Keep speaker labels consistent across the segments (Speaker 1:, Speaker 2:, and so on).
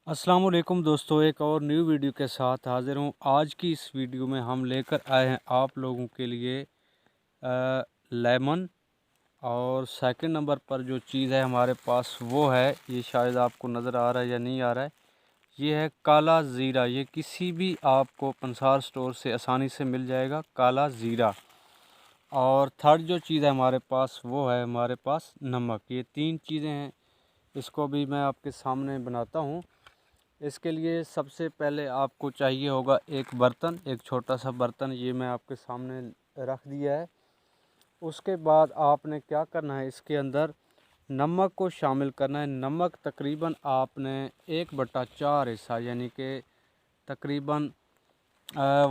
Speaker 1: अस्सलाम वालेकुम दोस्तों, एक और न्यू वीडियो के साथ हाज़िर हूँ। आज की इस वीडियो में हम लेकर आए हैं आप लोगों के लिए लेमन। और सेकंड नंबर पर जो चीज़ है हमारे पास वो है, ये शायद आपको नज़र आ रहा है या नहीं आ रहा है, ये है काला ज़ीरा। ये किसी भी आपको पंसार स्टोर से आसानी से मिल जाएगा, काला ज़ीरा। और थर्ड जो चीज़ है हमारे पास वो है हमारे पास नमक। ये तीन चीज़ें हैं, इसको भी मैं आपके सामने बनाता हूँ। इसके लिए सबसे पहले आपको चाहिए होगा एक बर्तन, एक छोटा सा बर्तन, ये मैं आपके सामने रख दिया है। उसके बाद आपने क्या करना है, इसके अंदर नमक को शामिल करना है। नमक तकरीबन आपने 1/4 हिस्सा, यानी कि तकरीबन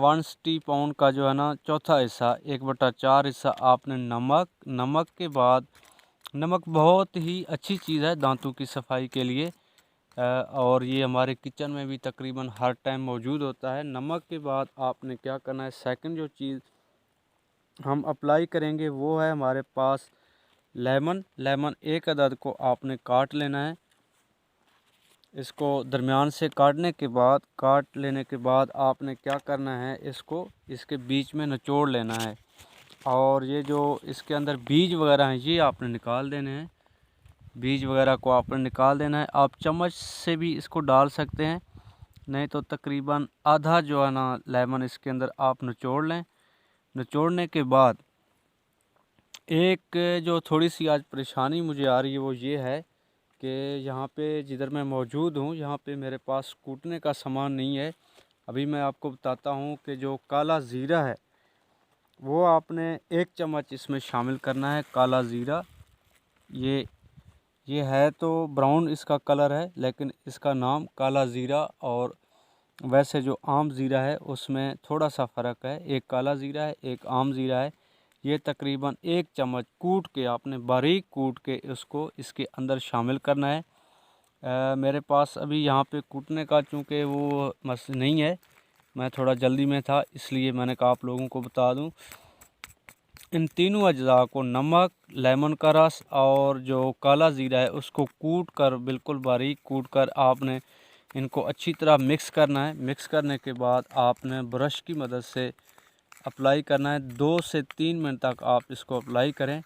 Speaker 1: 1 टी-स्पून का जो है ना चौथा हिस्सा, 1/4 हिस्सा आपने नमक के बाद, नमक बहुत ही अच्छी चीज़ है दांतों की सफाई के लिए। और ये हमारे किचन में भी तकरीबन हर टाइम मौजूद होता है। नमक के बाद आपने क्या करना है, सेकंड जो चीज़ हम अप्लाई करेंगे वो है हमारे पास लेमन 1 अदद को आपने काट लेना है। इसको दरमियान से काट लेने के बाद आपने क्या करना है, इसको इसके बीच में निचोड़ लेना है। और ये जो इसके अंदर बीज वगैरह हैं ये आपने निकाल देने हैं। बीज वगैरह को आपने निकाल देना है। आप चम्मच से भी इसको डाल सकते हैं, नहीं तो तकरीबन आधा जो है ना लेमन इसके अंदर आप निचोड़ लें। निचोड़ने के बाद एक जो थोड़ी सी आज परेशानी मुझे आ रही है वो ये है कि यहाँ पे जिधर मैं मौजूद हूँ यहाँ पे मेरे पास कूटने का सामान नहीं है। अभी मैं आपको बताता हूँ कि जो काला ज़ीरा है वो आपने 1 चम्मच इसमें शामिल करना है। काला ज़ीरा ये है तो ब्राउन इसका कलर है, लेकिन इसका नाम काला ज़ीरा। और वैसे जो आम ज़ीरा है उसमें थोड़ा सा फ़र्क है, एक काला ज़ीरा है, एक आम ज़ीरा है। ये तकरीबन 1 चम्मच कूट के आपने बारीक कूट के उसको इसके अंदर शामिल करना है। मेरे पास अभी यहाँ पे कूटने का चूँकि वो मस नहीं है, मैं थोड़ा जल्दी में था इसलिए मैंने कहा आप लोगों को बता दूँ। इन तीनों अज्जा को, नमक, लेमन का रस और जो काला ज़ीरा है उसको कूट कर, बिल्कुल बारीक कूट कर आपने इनको अच्छी तरह मिक्स करना है। मिक्स करने के बाद आपने ब्रश की मदद से अप्लाई करना है। 2 से 3 मिनट तक आप इसको अप्लाई करें।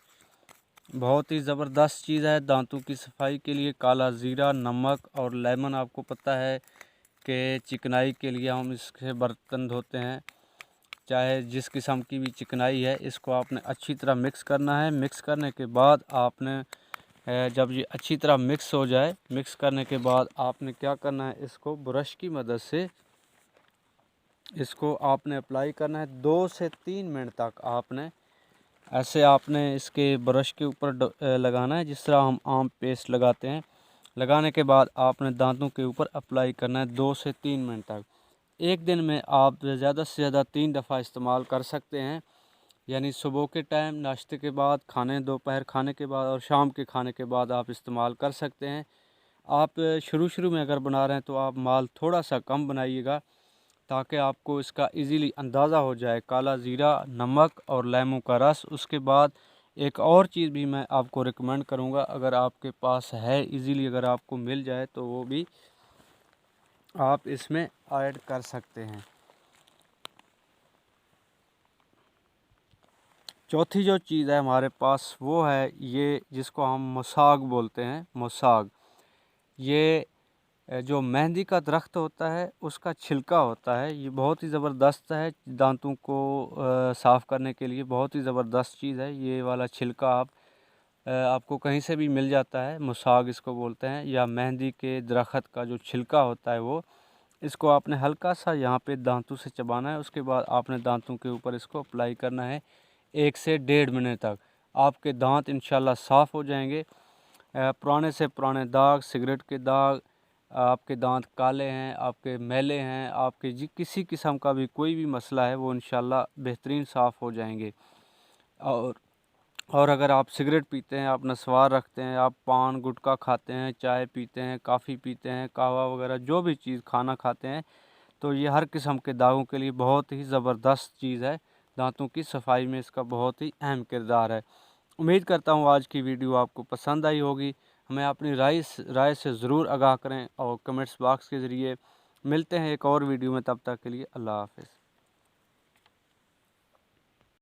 Speaker 1: बहुत ही ज़बरदस्त चीज़ है दांतों की सफाई के लिए। काला ज़ीरा, नमक और लेमन, आपको पता है कि चिकनाई के लिए हम इससे बर्तन धोते हैं, चाहे जिस किस्म की भी चिकनाई है। इसको आपने अच्छी तरह मिक्स करना है। मिक्स करने के बाद आपने जब ये अच्छी तरह मिक्स हो जाए, मिक्स करने के बाद आपने क्या करना है, इसको ब्रश की मदद से इसको आपने अप्लाई करना है। 2 से 3 मिनट तक आपने ऐसे आपने इसके ब्रश के ऊपर लगाना है, जिस तरह हम आम पेस्ट लगाते हैं। लगाने के बाद आपने दांतों के ऊपर अप्लाई करना है 2 से 3 मिनट तक। एक दिन में आप ज़्यादा से ज़्यादा 3 दफ़ा इस्तेमाल कर सकते हैं, यानी सुबह के टाइम नाश्ते के बाद, दोपहर खाने के बाद और शाम के खाने के बाद आप इस्तेमाल कर सकते हैं। आप शुरू में अगर बना रहे हैं तो आप माल थोड़ा सा कम बनाइएगा, ताकि आपको इसका इजीली अंदाज़ा हो जाए। काला ज़ीरा, नमक और लेमू का रस। उसके बाद एक और चीज़ भी मैं आपको रिकमेंड करूँगा, अगर आपके पास है, इजीली अगर आपको मिल जाए तो वो भी आप इसमें ऐड कर सकते हैं। चौथी जो चीज़ है हमारे पास वो है ये, जिसको हम मसाग बोलते हैं। मसाग ये जो मेहंदी का दरख्त होता है उसका छिलका होता है। ये बहुत ही ज़बरदस्त है, दांतों को साफ़ करने के लिए बहुत ही ज़बरदस्त चीज़ है। ये वाला छिलका आपको कहीं से भी मिल जाता है, मसाग इसको बोलते हैं, या मेहंदी के दरख्त का जो छिलका होता है वो। इसको आपने हल्का सा यहाँ पे दांतों से चबाना है। उसके बाद आपने दांतों के ऊपर इसको अप्लाई करना है 1 से 1.5 मिनट तक। आपके दांत इंशाल्लाह साफ़ हो जाएंगे। पुराने से पुराने दाग, सिगरेट के दाग, आपके दांत काले हैं, आपके मैले हैं, आपके किसी किस्म का भी कोई भी मसला है वो इंशाल्लाह बेहतरीन साफ़ हो जाएंगे। और और अगर आप सिगरेट पीते हैं, आप नस्वार रखते हैं, आप पान गुटखा खाते हैं, चाय पीते हैं, काफ़ी पीते हैं, कहवा वगैरह जो भी चीज़ खाना खाते हैं, तो ये हर किस्म के दागों के लिए बहुत ही ज़बरदस्त चीज़ है। दांतों की सफाई में इसका बहुत ही अहम किरदार है। उम्मीद करता हूँ आज की वीडियो आपको पसंद आई होगी। हमें अपनी राय से ज़रूर आगाह करें और कमेंट्स बॉक्स के ज़रिए। मिलते हैं एक और वीडियो में, तब तक के लिए अल्लाह हाफ़िज़।